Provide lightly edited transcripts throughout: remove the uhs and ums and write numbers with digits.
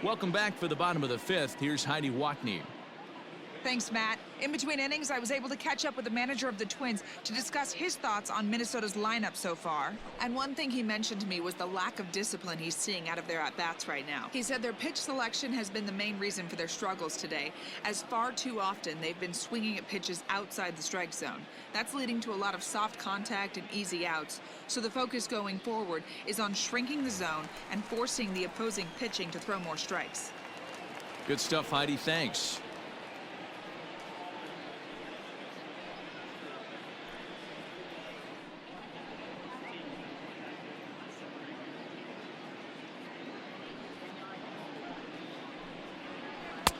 Welcome back for the bottom of the fifth. Here's Heidi Watney. Thanks, Matt. In between innings, I was able to catch up with the manager of the Twins to discuss his thoughts on Minnesota's lineup so far. And one thing he mentioned to me was the lack of discipline he's seeing out of their at-bats right now. He said their pitch selection has been the main reason for their struggles today, as far too often they've been swinging at pitches outside the strike zone. That's leading to a lot of soft contact and easy outs. So the focus going forward is on shrinking the zone and forcing the opposing pitching to throw more strikes. Good stuff, Heidi. Thanks.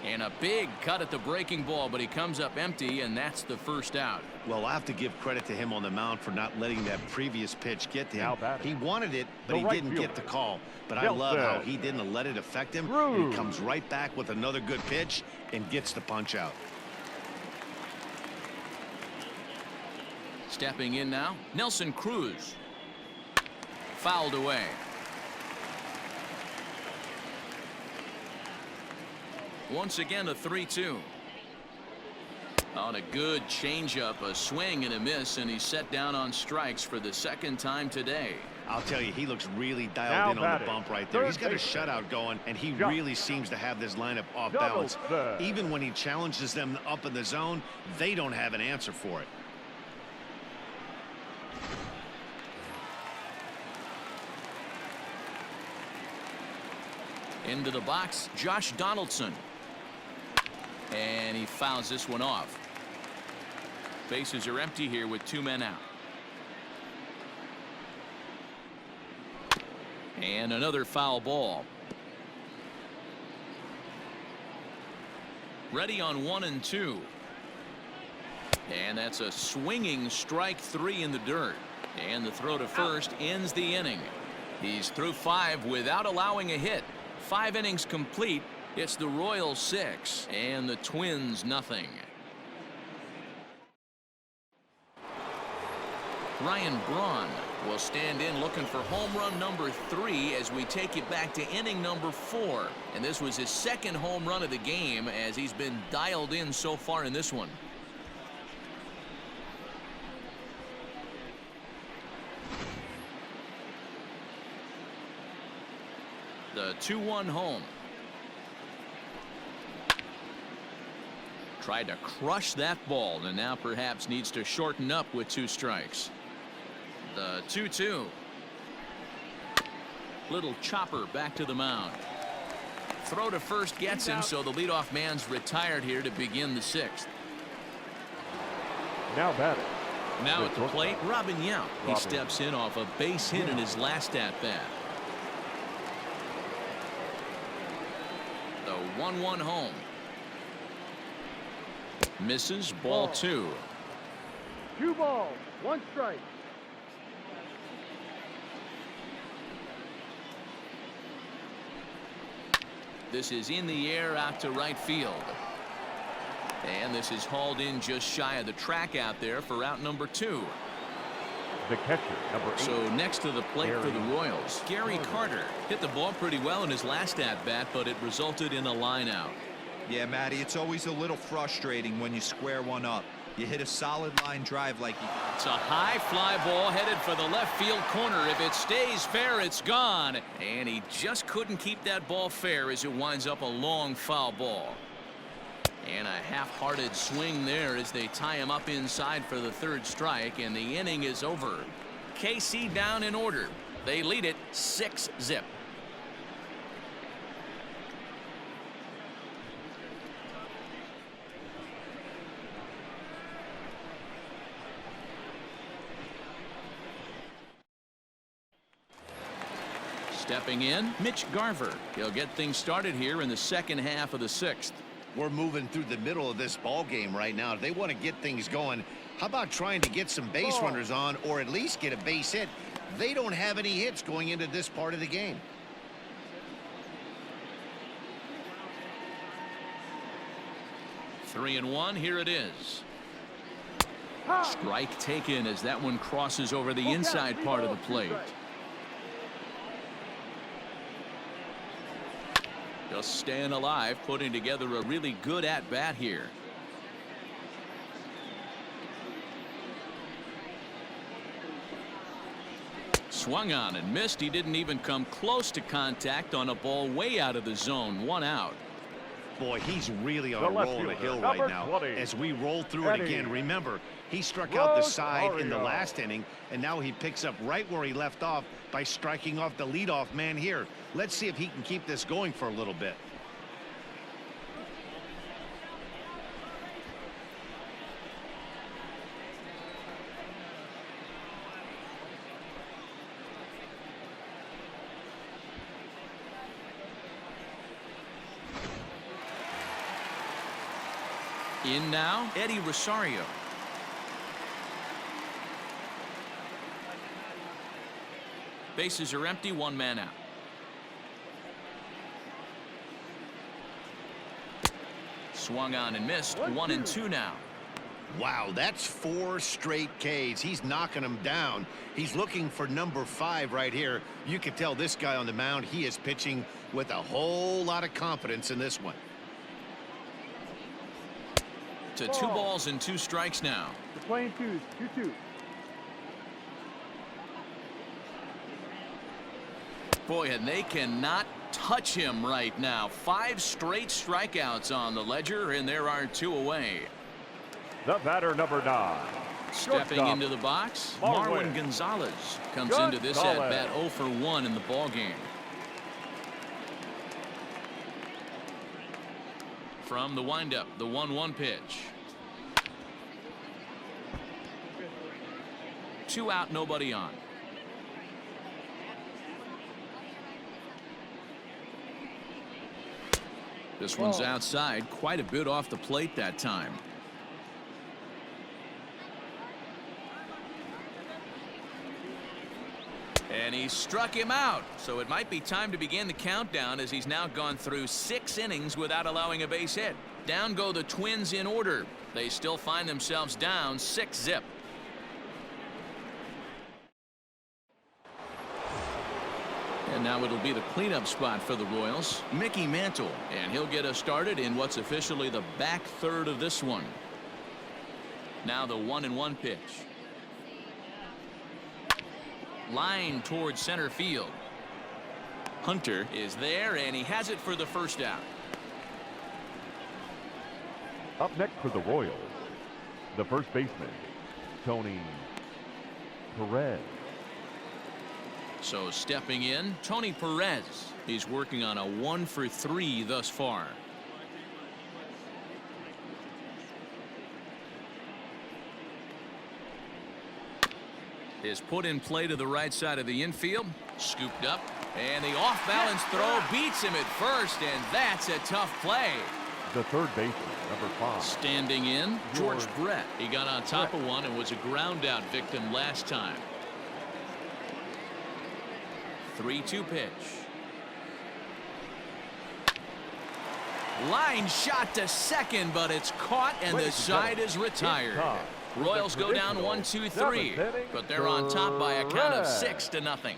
And a big cut at the breaking ball, but he comes up empty, and that's the first out. Well, I have to give credit to him on the mound for not letting that previous pitch get to him. He wanted it, but he didn't get the call. But I love how he didn't let it affect him. He comes right back with another good pitch and gets the punch out. Stepping in now, Nelson Cruz. Fouled away. Once again, a 3-2. On a good changeup, a swing and a miss, and he's set down on strikes for the second time today. I'll tell you, he looks really dialed in on the bump right there. He's got a shutout going, and he really seems to have this lineup off balance. Even when he challenges them up in the zone, they don't have an answer for it. Into the box, Josh Donaldson. And he fouls this one off. Bases are empty here with 2 men out. And another foul ball. Ready on 1 and 2. And that's a swinging strike 3 in the dirt. And the throw to first ends the inning. He's through 5 without allowing a hit. 5 innings complete. It's the Royals 6 and the Twins nothing. Ryan Braun will stand in looking for home run number 3 as we take it back to inning number 4. And this was his second home run of the game as he's been dialed in so far in this one. The 2-1 home. Tried to crush that ball and now perhaps needs to shorten up with 2 strikes. The 2-2. Little chopper back to the mound. Throw to first gets him, so the leadoff man's retired here to begin the 6th. Now batting. Now at the plate, Robin Yount. He steps in off a base hit in his last at-bat. The 1-1 home. Misses, ball 2. 2 balls, 1 strike. This is in the air out to right field. And this is hauled in just shy of the track out there for out number 2. The catcher, number 8. So next to the plate for the Royals, Gary Carter hit the ball pretty well in his last at-bat, but it resulted in a line out. Yeah, Matty, it's always a little frustrating when you square one up. You hit a solid line drive like it's a high fly ball headed for the left field corner. If it stays fair, it's gone. And he just couldn't keep that ball fair as it winds up a long foul ball. And a half-hearted swing there as they tie him up inside for the 3rd strike, and the inning is over. KC down in order. They lead it 6-0. Stepping in, Mitch Garver. He'll get things started here in the second half of the 6th. We're moving through the middle of this ball game right now. If they want to get things going, how about trying to get some base runners on, or at least get a base hit? They don't have any hits going into this part of the game. Three and one. Here it is. Strike taken as that one crosses over the inside part of the plate. Just staying alive, putting together a really good at-bat here. Swung on and missed. He didn't even come close to contact on a ball way out of the zone. 1 out. Boy, he's really on a roll on a hill right now. 20. As we roll through it again, remember, he struck out the side in the last inning, and now he picks up right where he left off by striking off the leadoff man here. Let's see if he can keep this going for a little bit. In now, Eddie Rosario. Bases are empty, 1 man out. Swung on and missed. 1 and 2 now. Wow, that's 4 straight Ks. He's knocking them down. He's looking for number 5 right here. You can tell this guy on the mound, he is pitching with a whole lot of confidence in this one. To 2 balls and 2 strikes now. The playing 2-2. Boy, and they cannot touch him right now. 5 straight strikeouts on the ledger, and there are 2 away. The batter, number 9. Stepping Shortstop, into the box, Marwin Marwin Gonzalez comes into this at-bat 0 for 1 in the ballgame. From the windup, the 1-1 pitch. 2 out, nobody on. This one's outside, quite a bit off the plate that time. And he struck him out, so it might be time to begin the countdown as he's now gone through 6 innings without allowing a base hit. Down go the Twins in order. They still find themselves down 6-zip. And now it'll be the cleanup spot for the Royals, Mickey Mantle, and he'll get us started in what's officially the back third of this one. Now the 1-1 pitch. Line towards center field. Hunter is there, and he has it for the first out. Up next for the Royals, the first baseman, Tony Perez. So stepping in, Tony Perez. He's working on a 1 for 3 thus far. Is put in play to the right side of the infield. Scooped up. And the off-balance throw beats him at first, and that's a tough play. The third baseman, number 5. Standing in, George Brett. He got on top of one and was a ground-out victim last time. 3-2 pitch. Line shot to second, but it's caught, and the side is retired. Royals go down 1-2-3, but they're on top by a count of 6-0.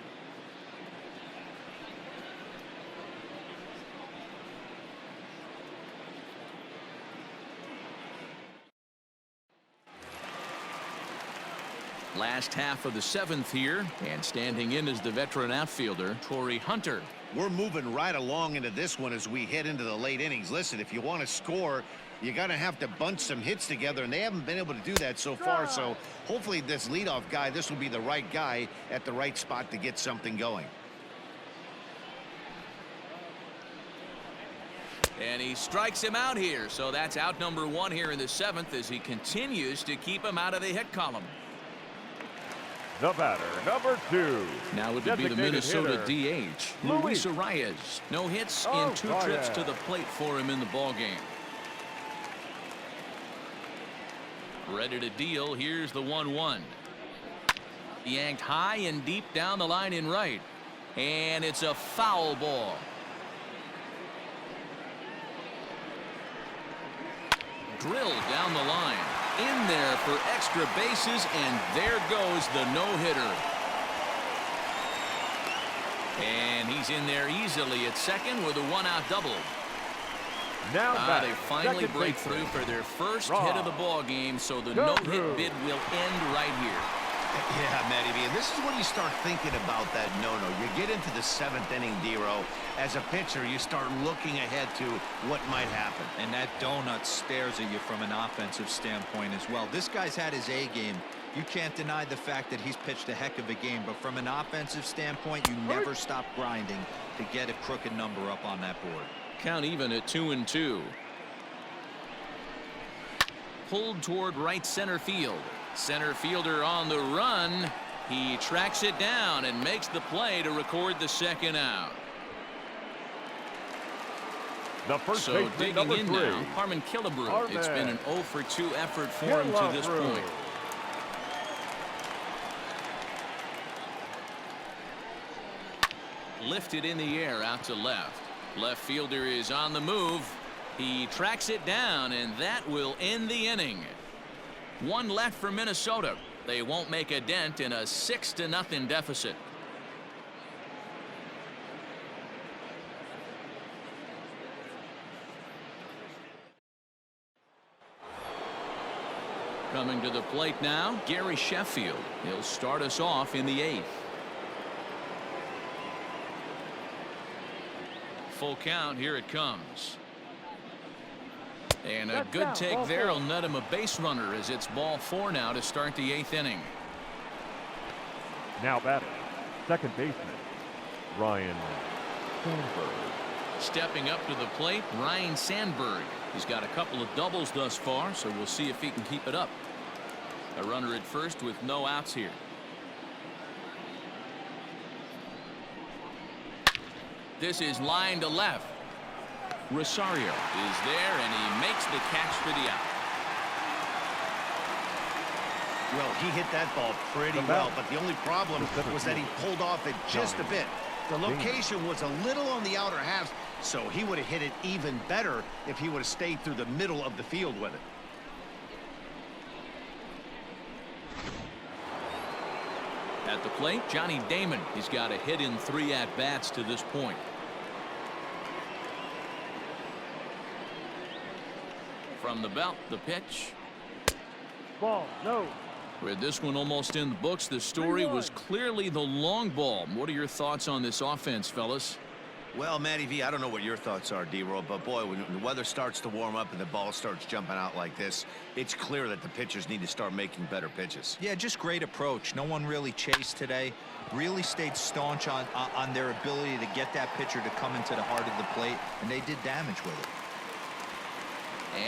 Last half of the 7th here, and standing in is the veteran outfielder, Torrey Hunter. We're moving right along into this one as we head into the late innings. Listen, if you want to score, you're going to have to bunch some hits together, and they haven't been able to do that so far. So hopefully this leadoff guy, this will be the right guy at the right spot to get something going. And he strikes him out here, so that's out number 1 here in the 7th as he continues to keep him out of the hit column. The batter, number 2. Now it would be the Minnesota DH, Luis Arias. No hits in 2 trips to the plate for him in the ballgame. Ready to deal. Here's the 1-1. Yanked high and deep down the line in right. And it's a foul ball. Drilled down the line. In there for extra bases, and there goes the no-hitter. And he's in there easily at second with a one-out double. Now they finally break through for their first hit of the ball game, so the no-hit bid will end right here. Yeah, Matty V, and this is when you start thinking about that no-no. You get into the 7th inning, D-Row. As a pitcher, you start looking ahead to what might happen. And that donut stares at you from an offensive standpoint as well. This guy's had his A game. You can't deny the fact that he's pitched a heck of a game, but from an offensive standpoint, you never stop grinding to get a crooked number up on that board. Count even at 2-2. Pulled toward right center field. Center fielder on the run. He tracks it down and makes the play to record the second out. The first so digging in now, Harmon Killebrew. It's been an 0 for 2 effort for him to this point. Lifted in the air out to left. Left fielder is on the move. He tracks it down, and that will end the inning. One left for Minnesota. They won't make a dent in a 6-0 deficit. Coming to the plate now, Gary Sheffield. He'll start us off in the 8th. Full count, here it comes. And a good take there will net him a base runner as it's ball 4 now to start the 8th inning. Now batting, second baseman, Ryan Sandberg. Stepping up to the plate, Ryan Sandberg. He's got a couple of doubles thus far, so we'll see if he can keep it up. A runner at first with no outs here. This is line to left. Rosario is there, and he makes the catch for the out. Well, he hit that ball pretty well, but the only problem was that he pulled off it just a bit. The location was a little on the outer half, so he would have hit it even better if he would have stayed through the middle of the field with it. At the plate, Johnny Damon. He's got a hit in 3 at-bats to this point. From the belt, the pitch. Ball, no. With this one almost in the books, the story was clearly the long ball. What are your thoughts on this offense, fellas? Well, Matty V, I don't know what your thoughts are, D-Roll, but boy, when the weather starts to warm up and the ball starts jumping out like this, it's clear that the pitchers need to start making better pitches. Yeah, just great approach. No one really chased today. Really stayed staunch on their ability to get that pitcher to come into the heart of the plate, and they did damage with it.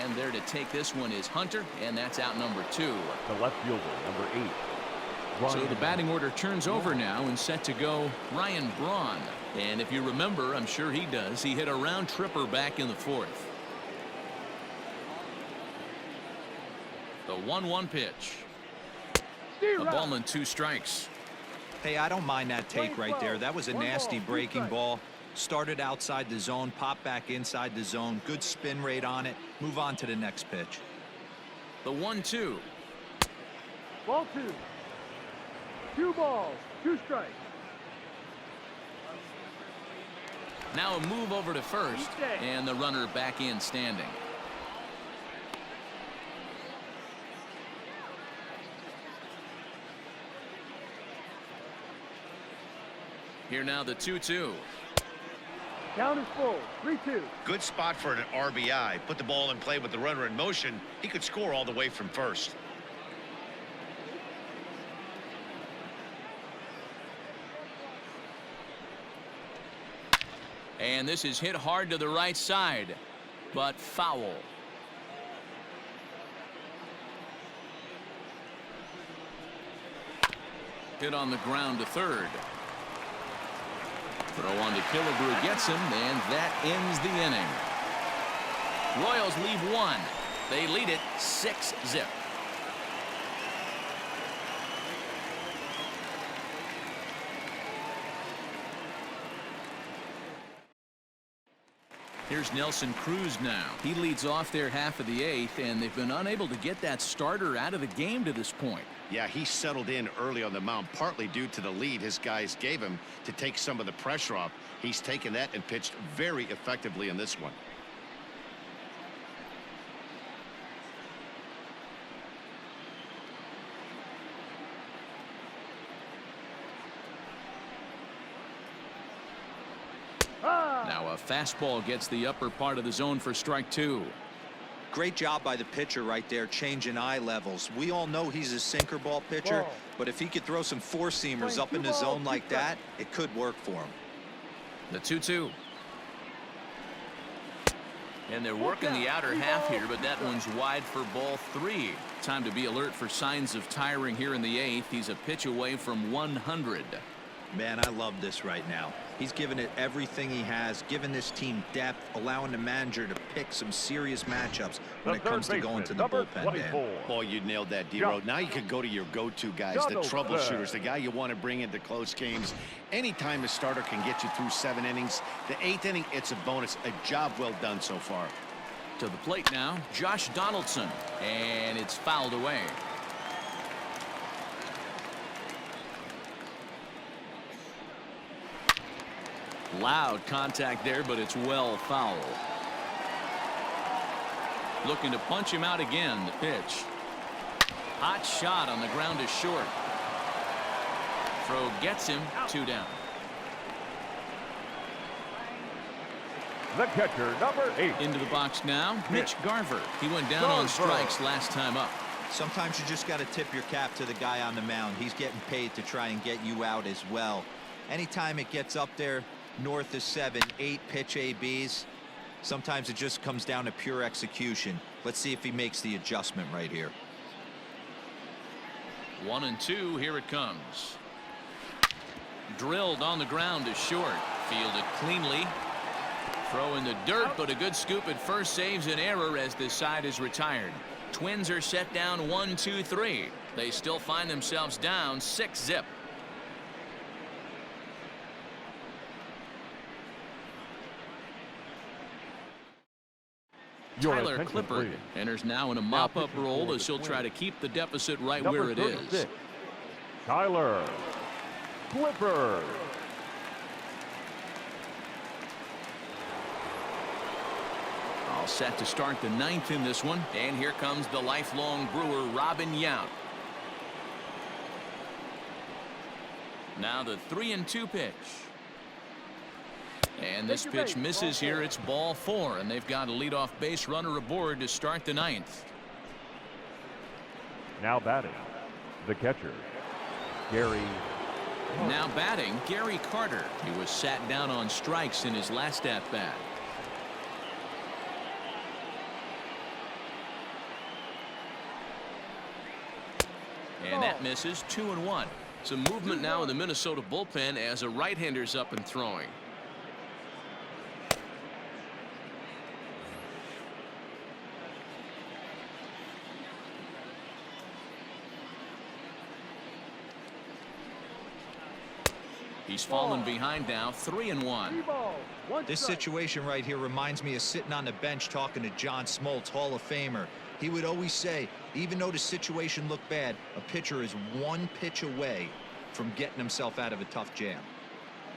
And there to take this one is Hunter, and that's out number 2. The left fielder, number 8. So the batting order turns over now, and set to go Ryan Braun. And if you remember, I'm sure he does, he hit a round tripper back in the 4th. The 1-1 pitch. A ball and 2 strikes. Hey, I don't mind that take right there. That was a nasty breaking ball. Started outside the zone, popped back inside the zone. Good spin rate on it. Move on to the next pitch. The 1-2. Ball 2. 2 balls, 2 strikes. Now a move over to first, and the runner back in standing. Here now the 2-2. Count is full. 3-2. Good spot for an RBI. Put the ball in play with the runner in motion. He could score all the way from first. And this is hit hard to the right side, but foul. Hit on the ground to third. Throw on to Killebrew gets him, and that ends the inning. Royals leave 1. They lead it 6-0. Here's Nelson Cruz now. He leads off their half of the 8th, and they've been unable to get that starter out of the game to this point. Yeah, he settled in early on the mound, partly due to the lead his guys gave him to take some of the pressure off. He's taken that and pitched very effectively in this one. Now a fastball gets the upper part of the zone for strike 2. Great job by the pitcher right there, changing eye levels. We all know he's a sinker ball pitcher, but if he could throw some four-seamers up in the zone like that, it could work for him. The 2-2. And they're working the outer half here, but that one's wide for ball 3. Time to be alert for signs of tiring here in the 8th. He's a pitch away from 100. Man, I love this right now. He's given it everything he has, giving this team depth, allowing the manager to pick some serious matchups when it comes to going to the bullpen, Dan. Boy, you nailed that, D-Road. Now you could go to your go-to guys, the troubleshooters, the guy you want to bring into close games. Anytime a starter can get you through 7 innings, the 8th inning, it's a bonus. A job well done so far. To the plate now, Josh Donaldson, and it's fouled away. Loud contact there, but it's well foul. Looking to punch him out again. The pitch. Hot shot on the ground is short. Throw gets him. 2 down. The catcher, number 8. Into the box now, Mitch Garver. He went down on strikes last time up. Sometimes you just got to tip your cap to the guy on the mound. He's getting paid to try and get you out as well. Anytime it gets up there north of 7, 8 pitch ABs, sometimes it just comes down to pure execution. Let's see if he makes the adjustment right here. 1-2. Here it comes. Drilled on the ground is short. Fielded cleanly. Throw in the dirt, but a good scoop at first saves an error as this side is retired. Twins are set down 1-2-3. They still find themselves down 6-zip. Tyler Clippard enters now in a mop-up role as he'll try to keep the deficit right where it is. Tyler Clippard. All set to start the 9th in this one, and here comes the lifelong Brewer, Robin Yount. Now the 3-2 pitch. And this pitch misses here. It's ball 4, and they've got a leadoff base runner aboard to start the 9th. Now batting, the catcher, Gary. Now batting, Gary Carter. He was sat down on strikes in his last at-bat. And that misses. 2-1. Some movement now in the Minnesota bullpen as a right-hander's up and throwing. He's fallen behind now. 3-1. This situation right here reminds me of sitting on the bench talking to John Smoltz, Hall of Famer. He would always say, even though the situation looked bad, a pitcher is 1 pitch away from getting himself out of a tough jam.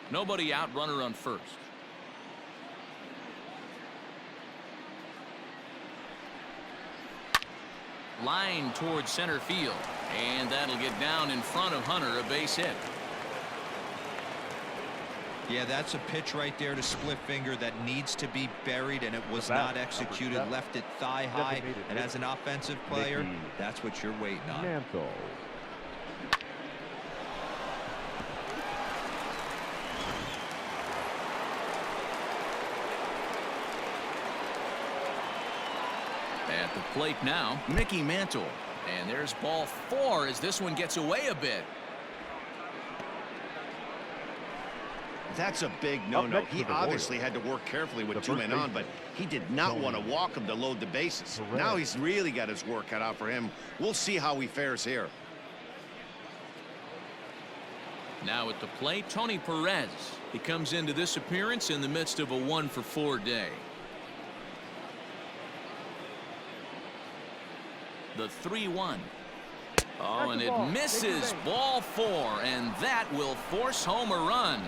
Nobody out, runner on first. Line towards center field, and that'll get down in front of Hunter, a base hit. Yeah, that's a pitch right there to split finger that needs to be buried, and it was not executed. Left it thigh high, and as an offensive player, that's what you're waiting on. Mantle. At the plate now, Mickey Mantle. And there's ball 4 as this one gets away a bit. That's a big no-no. He obviously had to work carefully with 2 men on, but he did not want to walk him to load the bases. Now he's really got his work cut out for him. We'll see how he fares here. Now at the plate, Tony Perez. He comes into this appearance in the midst of a 1-for-4 day. The 3-1. Oh, and it misses. Ball 4, and that will force home a run.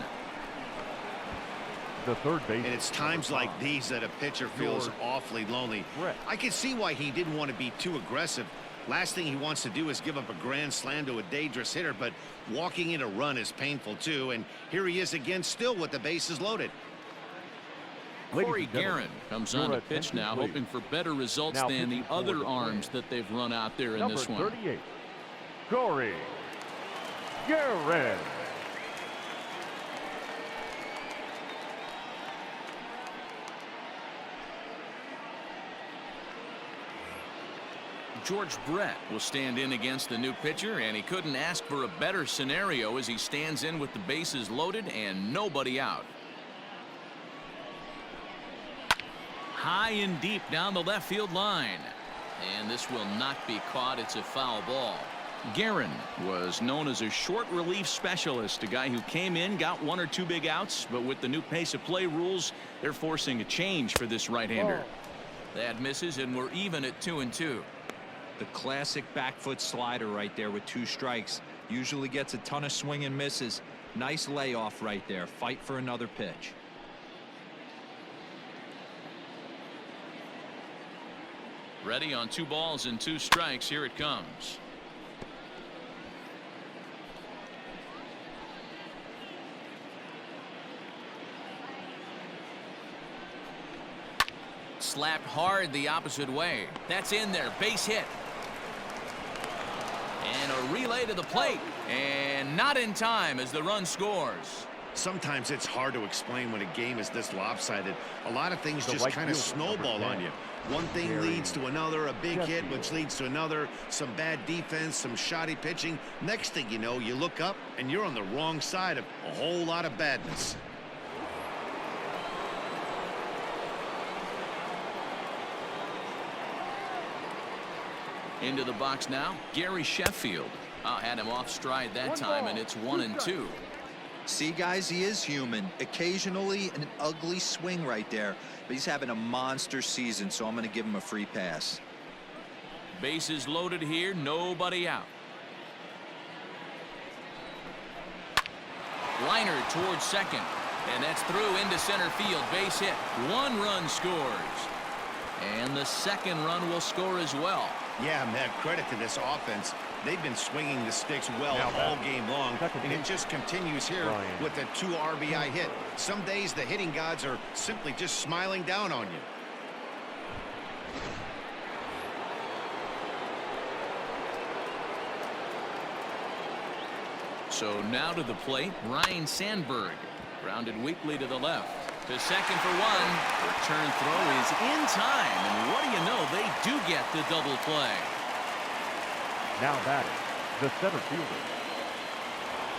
The third base. And it's times like these that a pitcher feels awfully lonely. I can see why he didn't want to be too aggressive. Last thing he wants to do is give up a grand slam to a dangerous hitter, but walking in a run is painful too. And here he is again, still with the bases loaded. Corey Guerin comes on to pitch now, hoping for better results than the other arms that they've run out there in this one. Number 38, Corey Guerin. George Brett will stand in against the new pitcher, and he couldn't ask for a better scenario as he stands in with the bases loaded and nobody out. High and deep down the left field line, and this will not be caught. It's a foul ball. Guerin was known as a short relief specialist, a guy who came in, got 1 or 2 big outs, but with the new pace of play rules, they're forcing a change for this right-hander. That misses, and we're even at 2-2. The classic back foot slider right there with 2 strikes. Usually gets a ton of swing and misses. Nice layoff right there. Fight for another pitch. Ready on 2 balls and 2 strikes. Here it comes. Slapped hard the opposite way. That's in there. Base hit. And a relay to the plate. And not in time as the run scores. Sometimes it's hard to explain when a game is this lopsided. A lot of things just kind of snowball on you. One thing leads to another, a big hit, which leads to another, some bad defense, some shoddy pitching. Next thing you know, you look up and you're on the wrong side of a whole lot of badness. Into the box now, Gary Sheffield. Had him off stride that time, and it's 1-2. See, guys, he is human. Occasionally an ugly swing right there, but he's having a monster season, so I'm going to give him a free pass. Bases loaded here, nobody out. Liner towards second, and that's through into center field. Base hit. 1 run scores, and the second run will score as well. Yeah, man, credit to this offense. They've been swinging the sticks well all game long, and it just continues here with a 2 RBI hit. Some days the hitting gods are simply just smiling down on you. So now to the plate, Ryan Sandberg. Grounded weakly to the left. To second for 1. Return throw is in time, and what do you know, they do get the double play. Now batting, the center fielder,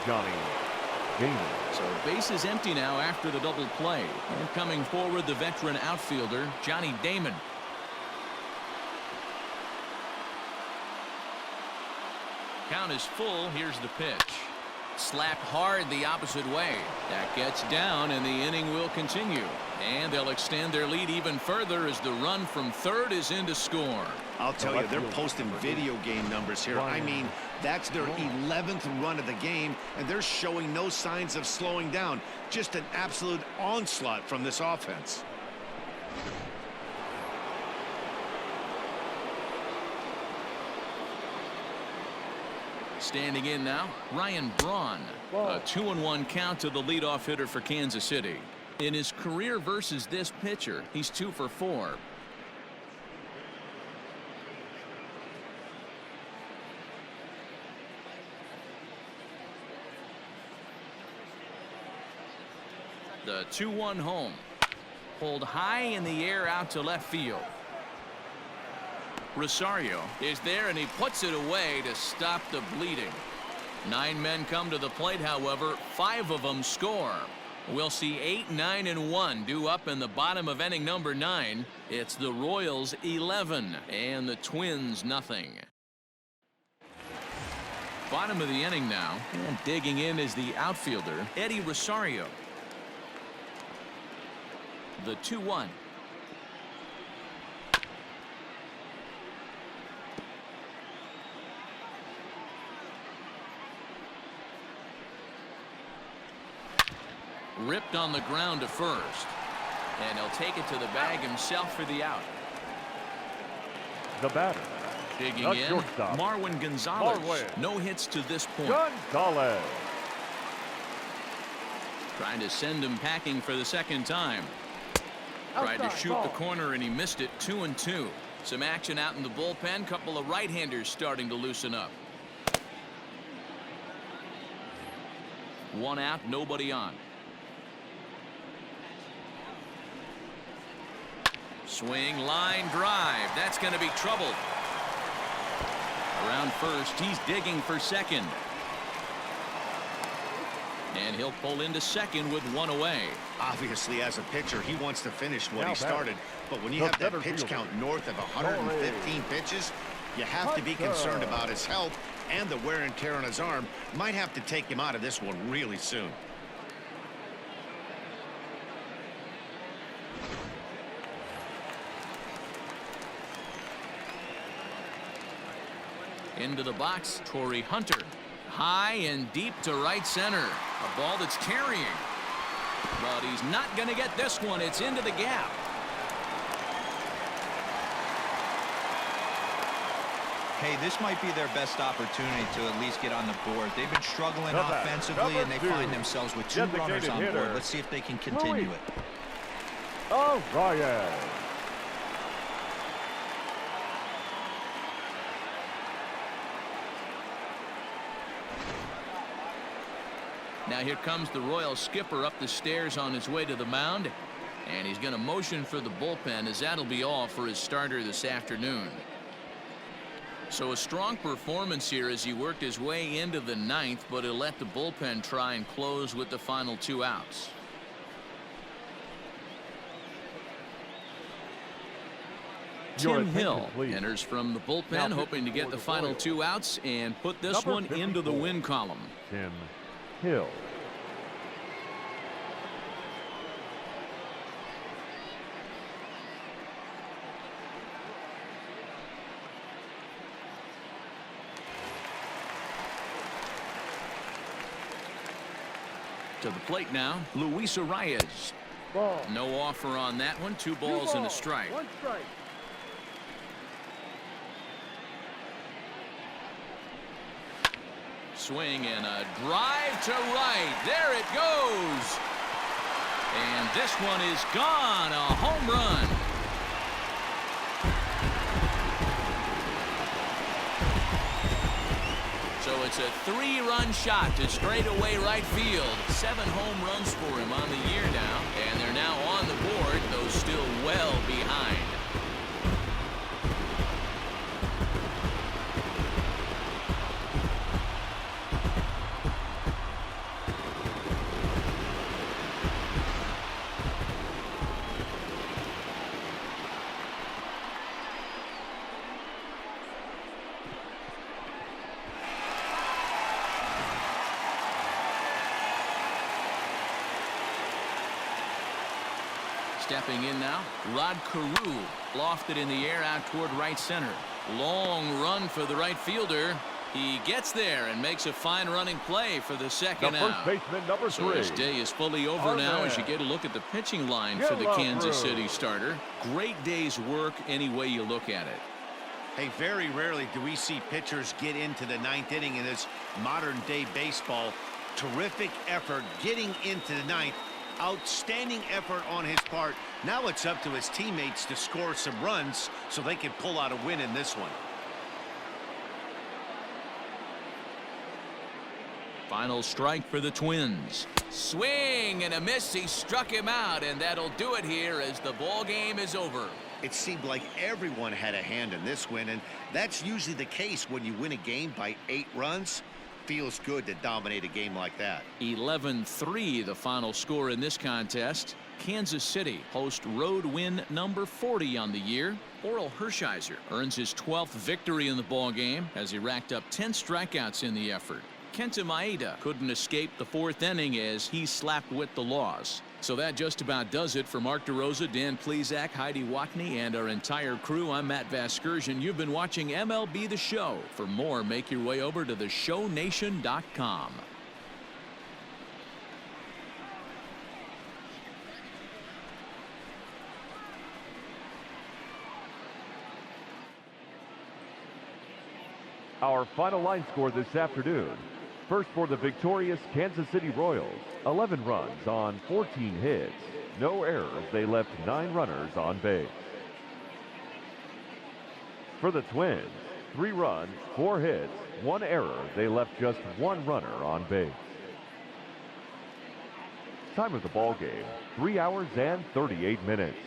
Johnny Damon. So base is empty now after the double play. And coming forward, the veteran outfielder, Johnny Damon. Count is full. Here's the pitch. Slapped hard the opposite way. That gets down, and the inning will continue. And they'll extend their lead even further as the run from third is in to score. I'll tell you, they're posting video game numbers here. I mean, that's their 11th run of the game, and they're showing no signs of slowing down. Just an absolute onslaught from this offense. Standing in now, Ryan Braun. A 2-1 count to the leadoff hitter for Kansas City. In his career versus this pitcher, he's 2 for 4. The 2-1 home. Pulled high in the air out to left field. Rosario is there, and he puts it away to stop the bleeding. 9 men come to the plate, however, 5 of them score. We'll see 8, 9, and 1 due up in the bottom of inning number 9. It's the Royals 11 and the Twins nothing. Bottom of the inning now, and digging in is the outfielder, Eddie Rosario. The 2-1. Ripped on the ground to first. And he'll take it to the bag himself for the out. The batter. Digging The in, shortstop. Marwin Gonzalez. Marwin. No hits to this point. Gonzalez. Trying to send him packing for the second time. Tried to shoot the corner and he missed it. 2-2. Some action out in the bullpen. Couple of right-handers starting to loosen up. One out, nobody on. Swing, line, drive. That's going to be trouble. Around first, he's digging for second. And he'll pull into second with one away. Obviously, as a pitcher, he wants to finish what he started. But when you have that pitch count north of 115 pitches, you have to be concerned about his health and the wear and tear on his arm. Might have to take him out of this one really soon. Into the box, Torrey Hunter. High and deep to right center. A ball that's carrying. But he's not going to get this one. It's into the gap. Hey, this might be their best opportunity to at least get on the board. They've been struggling offensively, and they find themselves with 2 runners on board. Let's see if they can continue it. Ryan. Now here comes the Royal skipper up the stairs on his way to the mound. And he's going to motion for the bullpen, as that'll be all for his starter this afternoon. So a strong performance here as he worked his way into the 9th, but he'll let the bullpen try and close with the final 2 outs. Tim Hill enters from the bullpen, hoping to get the final 2 outs and put this one into the win column. Tim Hill. To the plate now, Luis Arias. Ball. No offer on that one. 2 balls and a strike. 1 strike. Swing and a drive to right. There it goes. And this one is gone. A home run. So it's a 3-run shot to straightaway right field. 7 home runs for him on the year now. And they're now on the board, though still well behind. Stepping in now, Rod Carew, lofted in the air out toward right center. Long run for the right fielder. He gets there and makes a fine running play for the second out. First baseman, number 3. So his day is fully over now as you get a look at the pitching line for the Kansas City starter. Great day's work any way you look at it. Hey, very rarely do we see pitchers get into the 9th inning in this modern day baseball. Terrific effort getting into the 9th. Outstanding effort on his part. Now it's up to his teammates to score some runs so they can pull out a win in this one. Final strike for the Twins. Swing and a miss. He struck him out, and that'll do it here as the ball game is over. It seemed like everyone had a hand in this win, and that's usually the case when you win a game by 8 runs. Feels good to dominate a game like that. 11-3 the final score in this contest. Kansas City host road win number 40 on the year. Orel Hershiser earns his 12th victory in the ball game as he racked up 10 strikeouts in the effort. Kenta Maeda couldn't escape the 4th inning as he slapped with the loss. So that just about does it for Mark DeRosa, Dan Plesac, Heidi Watney, and our entire crew. I'm Matt Vasgersian. You've been watching MLB The Show. For more, make your way over to theshownation.com. Our final line score this afternoon. First for the victorious Kansas City Royals, 11 runs on 14 hits. No errors, they left 9 runners on base. For the Twins, 3 runs, 4 hits, 1 error, they left just 1 runner on base. Time of the ball game, 3 hours and 38 minutes.